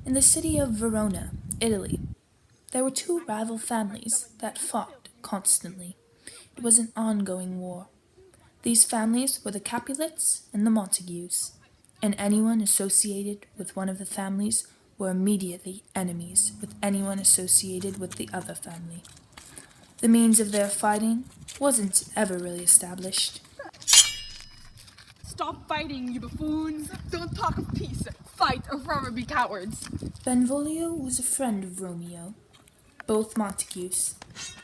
In the city of Verona, Italy, there were two rival families that fought constantly. It was an ongoing war. These families were the Capulets and the Montagues, and anyone associated with one of the families were immediately enemies with anyone associated with the other family. The means of their fighting wasn't ever really established. Stop fighting, you buffoons! Don't talk of peace! Fight or forever be cowards! Benvolio was a friend of Romeo, both Montagues.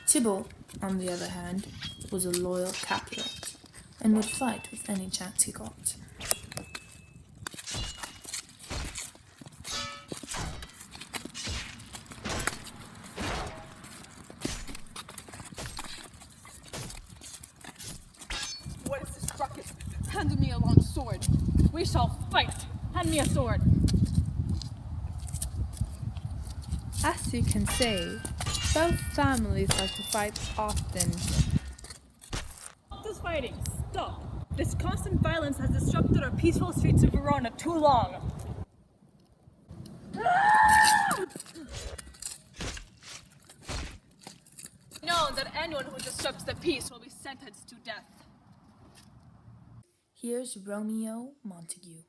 Tybalt, on the other hand, was a loyal Capulet, and would fight with any chance he got. What is this ruckus? Hand me a long sword. We shall fight. Hand me a sword. As you can see, both families like to fight often. Stop this fighting. Stop. This constant violence has disrupted our peaceful streets of Verona too long. Know that anyone who disrupts the peace will be sentenced to death. Here's Romeo Montague,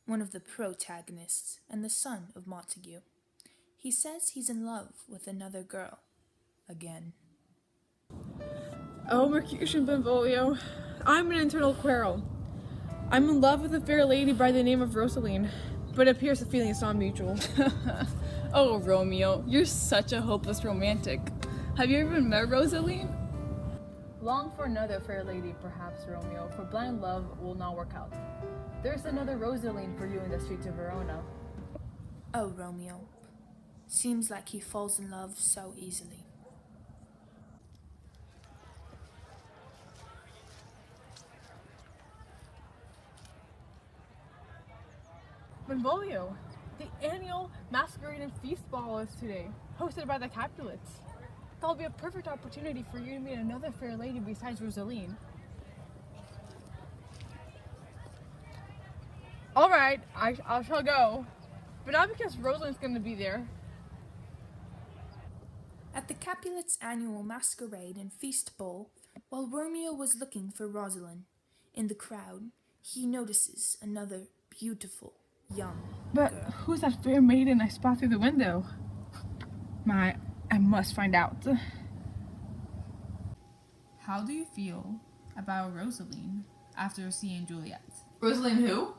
one of the protagonists and the son of Montague. He says he's in love with another girl. Again. Oh, Mercutio Benvolio, I'm in internal quarrel. I'm in love with a fair lady by the name of Rosaline, but it appears the feeling is not mutual. Oh, Romeo, you're such a hopeless romantic. Have you ever met Rosaline? Long for another fair lady, perhaps, Romeo, for blind love will not work out. There's another Rosaline for you in the streets of Verona. Oh, Romeo. Seems like he falls in love so easily. Benvolio, the annual masquerade and feast ball is today, hosted by the Capulets. That'll be a perfect opportunity for you to meet another fair lady besides Rosaline. Alright, I shall go, but not because Rosaline's going to be there. At the Capulets' annual masquerade and feast ball, while Romeo was looking for Rosalind, in the crowd, he notices another beautiful young But girl. who's that fair maiden I spot through the window? I must find out. How do you feel about Rosaline after seeing Juliet? Rosaline who?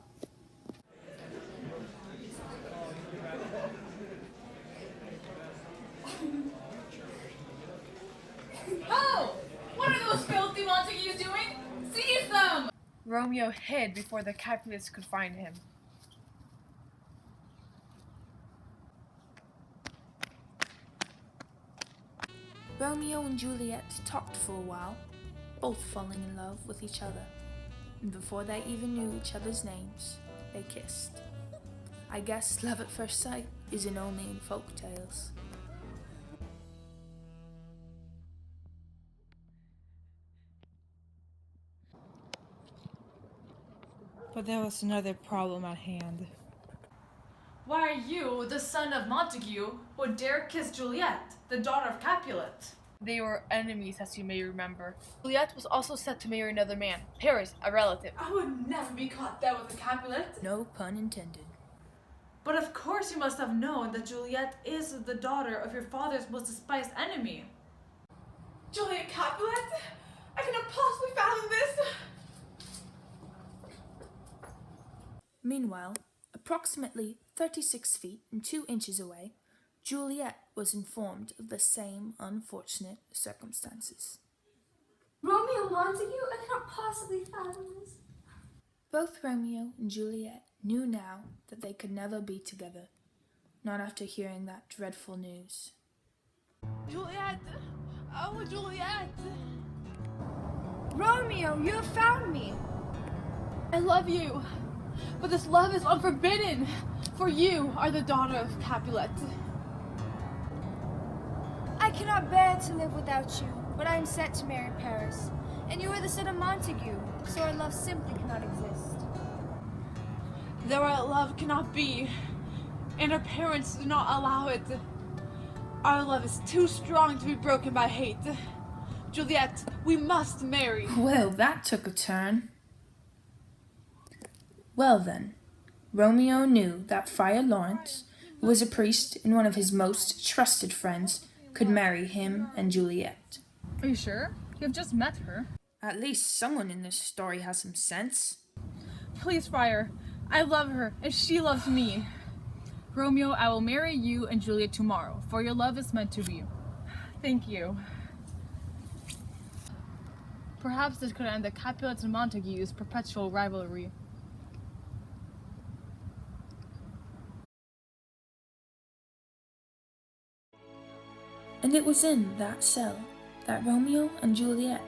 Oh! What are those filthy Montagues doing? Seize them! Romeo hid before the Capulets could find him. Romeo and Juliet talked for a while, both falling in love with each other. And before they even knew each other's names, they kissed. I guess love at first sight isn't only in folk tales. But there was another problem at hand. Why are you, the son of Montague, would dare kiss Juliet, the daughter of Capulet? They were enemies, as you may remember. Juliet was also set to marry another man, Paris, a relative. I would never be caught dead with a Capulet. No pun intended. But of course you must have known that Juliet is the daughter of your father's most despised enemy. Juliet Capulet? I cannot possibly fathom this! Meanwhile, approximately 36 feet and 2 inches away, Juliet was informed of the same unfortunate circumstances. Romeo Montague? I cannot possibly fathom this. Both Romeo and Juliet knew now that they could never be together, not after hearing that dreadful news. Juliet! Oh, Juliet! Romeo, you have found me. I love you, but this love is unforbidden, for you are the daughter of Capulet. I cannot bear to live without you, but I am set to marry Paris. And you are the son of Montague, so our love simply cannot exist. Though our love cannot be, and our parents do not allow it, our love is too strong to be broken by hate. Juliet, we must marry. Well, that took a turn. Well then, Romeo knew that Friar Lawrence, who was a priest and one of his most trusted friends, could marry him and Juliet. Are you sure? You have just met her. At least someone in this story has some sense. Please, Friar. I love her, and she loves me. Romeo, I will marry you and Juliet tomorrow, for your love is meant to be. Thank you. Perhaps this could end the Capulets and Montagues' perpetual rivalry. And it was in that cell that Romeo and Juliet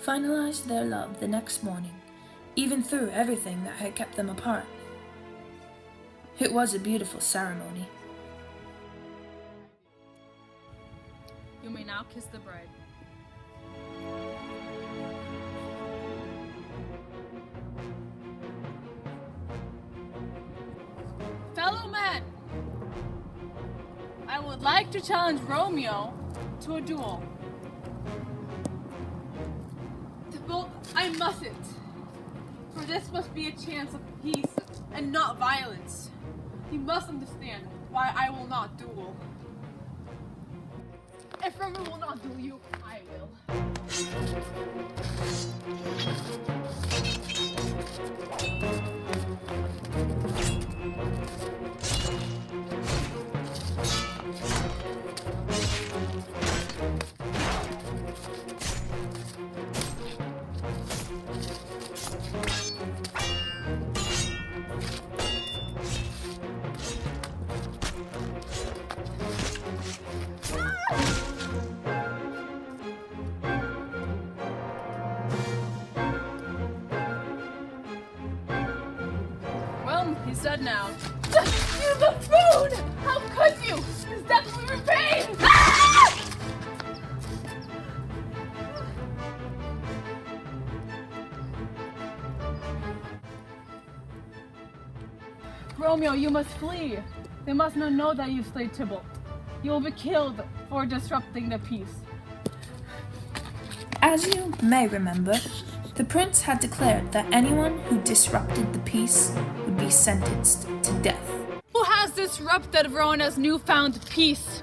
finalized their love the next morning, even through everything that had kept them apart. It was a beautiful ceremony. You may now kiss the bride. Fellow men, I would like to challenge Romeo to a duel. Well, I mustn't. For this must be a chance of peace and not violence. You must understand why I will not duel. If Romeo will not duel you, I will. Well, he's dead now. You buffoon! How could you? His death will be repaid! Ah! Romeo, you must flee. They must not know that you've slayed Tybalt. You will be killed for disrupting the peace. As you may remember, the prince had declared that anyone who disrupted the peace would be sentenced to death. Who has disrupted Verona's newfound peace?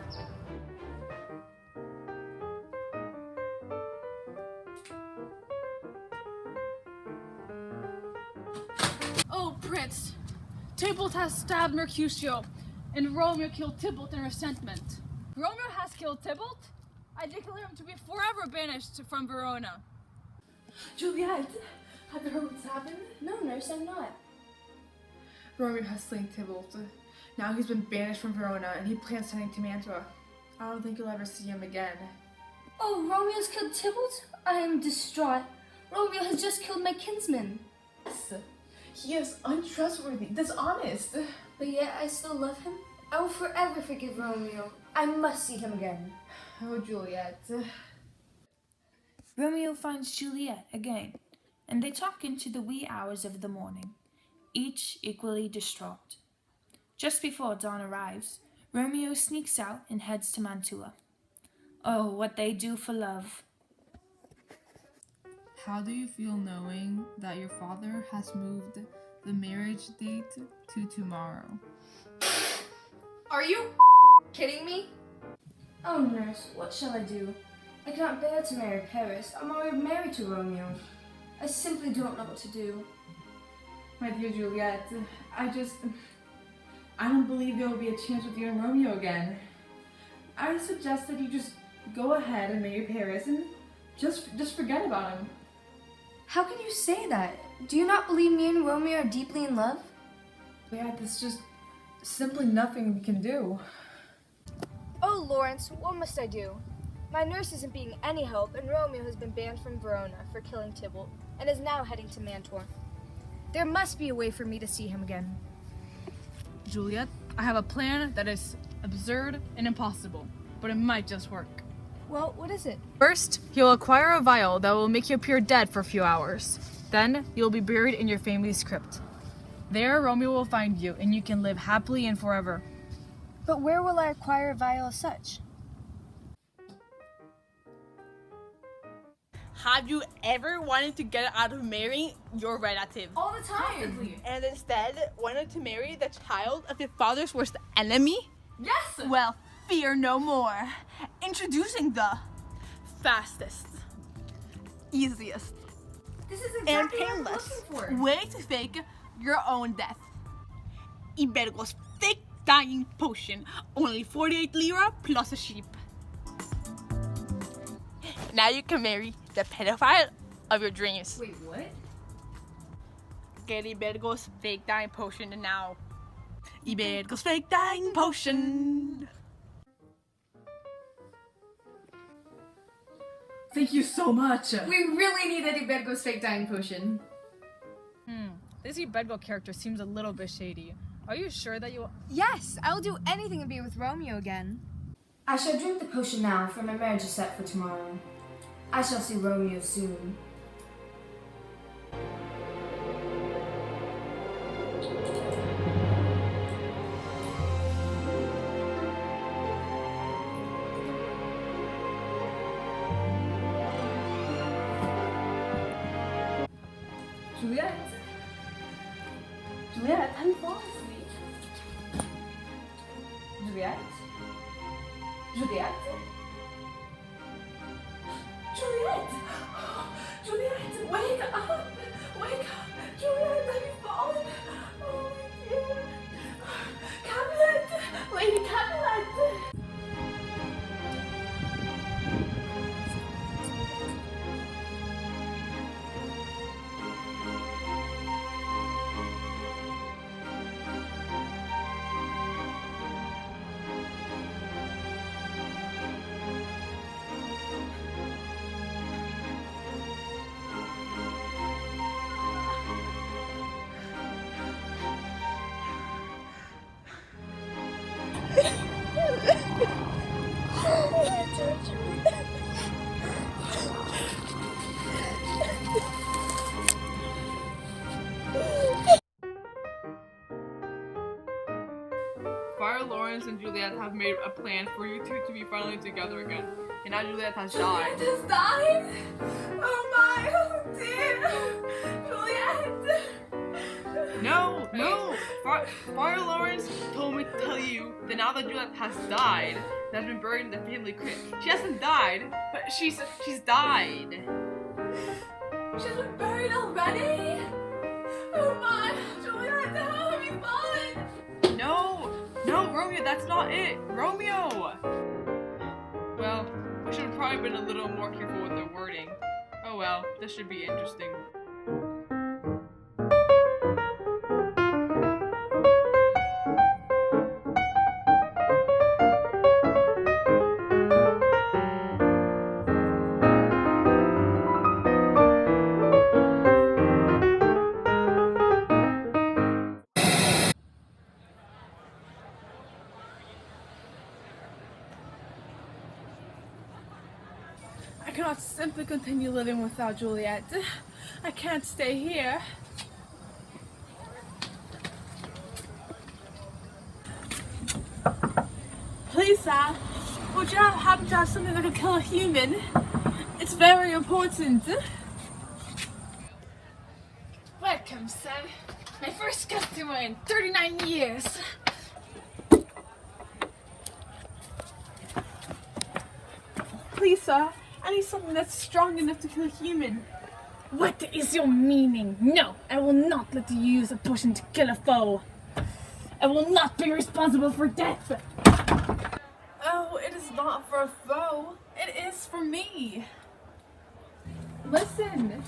Oh, Prince! Tybalt has stabbed Mercutio, and Romeo killed Tybalt in resentment. Romeo has killed Tybalt? I declare him to be forever banished from Verona. Juliet, have you heard what's happened? No, nurse, I'm not. Romeo has slain Tybalt. Now he's been banished from Verona, and he plans sending to Mantua. I don't think you'll ever see him again. Oh, Romeo's killed Tybalt? I am distraught. Romeo has just killed my kinsman. Yes, he is untrustworthy, dishonest. But yet I still love him. I will forever forgive Romeo. I must see him again. Oh, Juliet. Romeo finds Juliet again, and they talk into the wee hours of the morning, each equally distraught. Just before dawn arrives, Romeo sneaks out and heads to Mantua. Oh, what they do for love. How do you feel knowing that your father has moved the marriage date to tomorrow? Are you kidding me? Oh, nurse, what shall I do? I cannot bear to marry Paris. I'm already married to Romeo. I simply don't know what to do. My dear Juliet, I don't believe there will be a chance with you and Romeo again. I suggest that you just go ahead and marry Paris and Just forget about him. How can you say that? Do you not believe me and Romeo are deeply in love? Yeah, there's just simply nothing we can do. Oh, Lawrence, what must I do? My nurse isn't being any help, and Romeo has been banned from Verona for killing Tybalt, and is now heading to Mantua. There must be a way for me to see him again. Juliet, I have a plan that is absurd and impossible, but it might just work. Well, what is it? First, you'll acquire a vial that will make you appear dead for a few hours. Then, you'll be buried in your family's crypt. There, Romeo will find you, and you can live happily and forever. But where will I acquire a vial as such? Have you ever wanted to get out of marrying your relative? All the time. And instead wanted to marry the child of your father's worst enemy? Yes. Well, fear no more. Introducing the fastest, easiest, This is and exactly what I'm painless looking for. way to fake your own death. Ibergo's fake dying potion. Only 48 lira plus a sheep. Now you can marry the pedophile of your dreams. Wait, what? Get Ibergo's fake dying potion now. Ibergo's fake dying potion. Thank you so much. We really need Eddie Bedgo's fake dying potion. This Ibergo character seems a little bit shady. Are you sure that you... Yes, I will do anything to be with Romeo again. I shall drink the potion now, for my marriage is set for tomorrow. I shall see Romeo soon. Juliet? Juliet, have you fallen asleep? Juliet? Juliet? Juliet! Juliet, wake up! Wake up! Juliet, have you fallen? Oh my dear. Capulet! Lady Capulet! Friar Lawrence and Juliet have made a plan for you two to be finally together again. And now Juliet has died. Juliet has died? Oh my, oh dear. Juliet. No! Friar Lawrence told me to tell you that now that Juliet has died, and has been buried in the family crypt. She hasn't died, but she's died. She's been buried already? Oh my, Juliet, how have you fallen? No, Romeo, that's not it. Romeo! Well, we should have probably been a little more careful with the wording. Oh well, this should be interesting. I cannot simply continue living without Juliet. I can't stay here. Please, sir, would you happen to have something that could kill a human? It's very important. Welcome, sir. My first customer in 39 years. Please, sir, I need something that's strong enough to kill a human. What is your meaning? No, I will not let you use a potion to kill a foe. I will not be responsible for death. Oh, it is not for a foe. It is for me. Listen!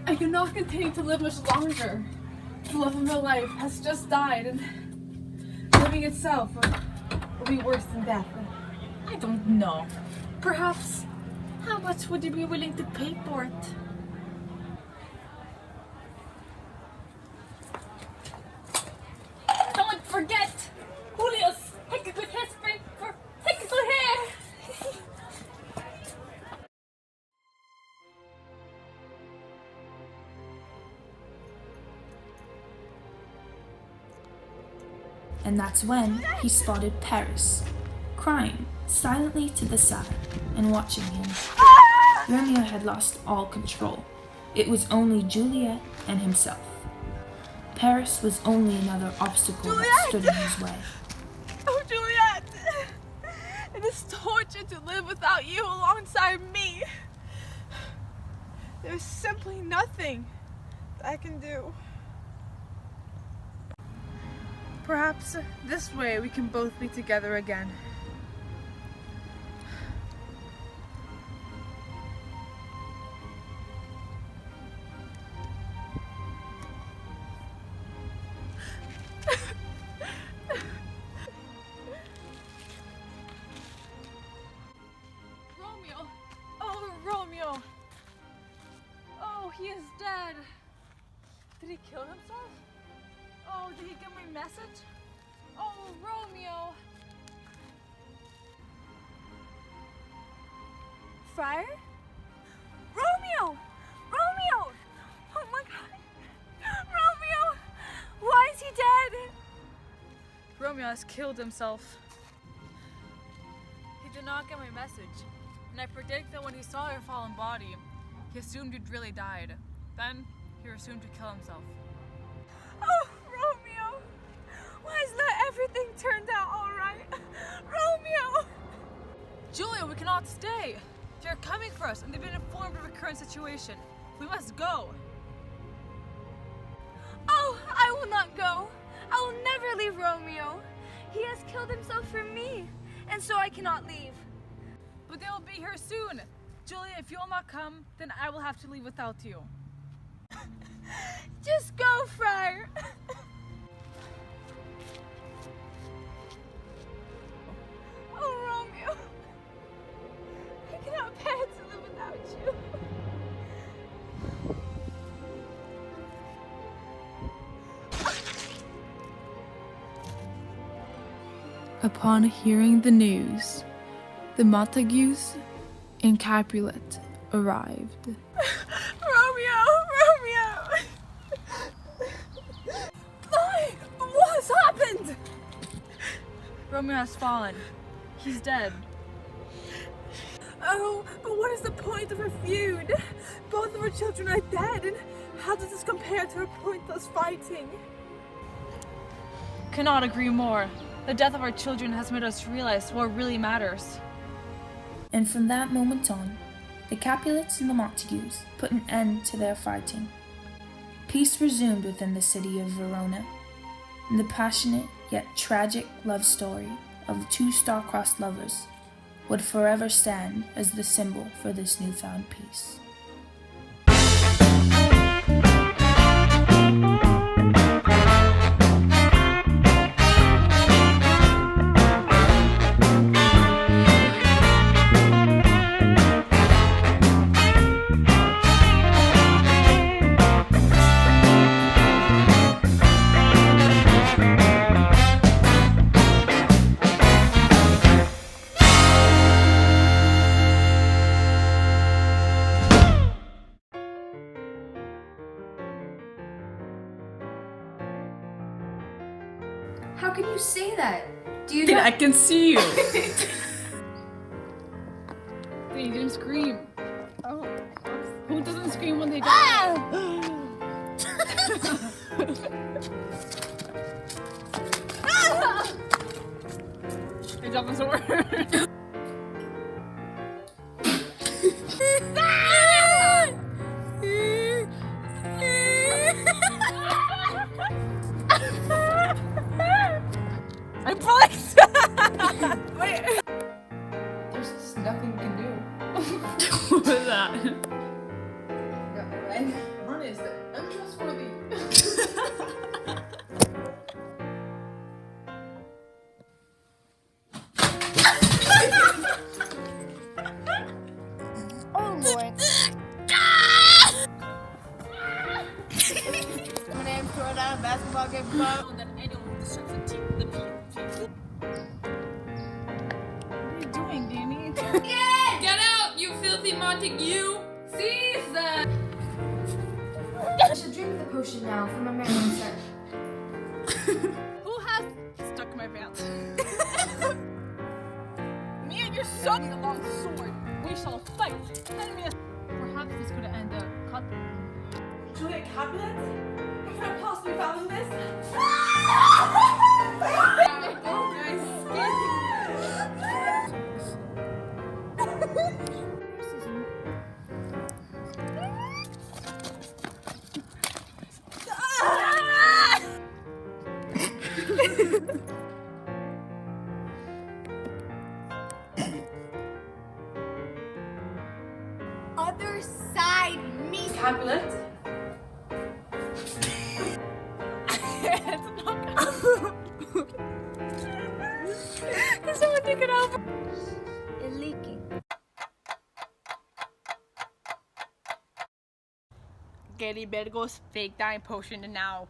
I cannot continue to live much longer. The love of my life has just died, and living itself will be worse than death. I don't know. Perhaps, how much would you be willing to pay for it? Don't forget! Julio's take a good hairspray for take a good hair! And that's when he spotted Paris, crying silently to the side and watching him. Romeo had lost all control. It was only Juliet and himself. Paris was only another obstacle that stood in his way. Oh, Juliet! It is torture to live without you alongside me. There's simply nothing that I can do. Perhaps this way we can both be together again. Romeo! Oh, Romeo! Oh, he is dead! Did he kill himself? Oh, did he get my message? Oh, Romeo! Friar? Romeo! Romeo! Oh my god! Romeo! Why is he dead? Romeo has killed himself. He did not get my message, and I predict that when he saw your fallen body, he assumed you'd really died. Then, he assumed to kill himself. Oh, Romeo! Why is not everything turned out alright? Romeo! Julia, we cannot stay! They're coming for us, and they've been informed of our current situation. We must go! Oh, I will not go! I will never leave Romeo! He has killed himself for me, and so I cannot leave. But they will be here soon! Julia, if you will not come, then I will have to leave without you. Just go, Friar! Oh, Romeo! I cannot bear to live without you. Upon hearing the news, the Montagues and Capulet arrived. Romeo! Romeo! Why? What has happened? Romeo has fallen. He's dead. Oh, but what is the point of our feud? Both of our children are dead, and how does this compare to our pointless fighting? Cannot agree more. The death of our children has made us realize what really matters. And from that moment on, the Capulets and the Montagues put an end to their fighting. Peace resumed within the city of Verona, and the passionate yet tragic love story of the two star-crossed lovers would forever stand as the symbol for this newfound peace. How can you say that? Do you Dude, not- I can see you. They didn't scream. Oh. Who doesn't scream when they die? It doesn't work. I'm flexed. There's just nothing we can do. What was that? honest. I'm trustworthy. Oh Lord. My name's throwing down a basketball game. That anyone deserves a team. What are you doing, Danny? Get out, you filthy Montague! Seize them! I should drink the potion now for my memory's sake. Who has stuck my pants? Me and your son need a long sword. We shall fight. Perhaps this could end a cut. Juliet Capulet? I cannot possibly fathom this. Other side, me. Capulet? It's not gonna. Can someone take it over? It's leaking. Getty better go fake dying potion now.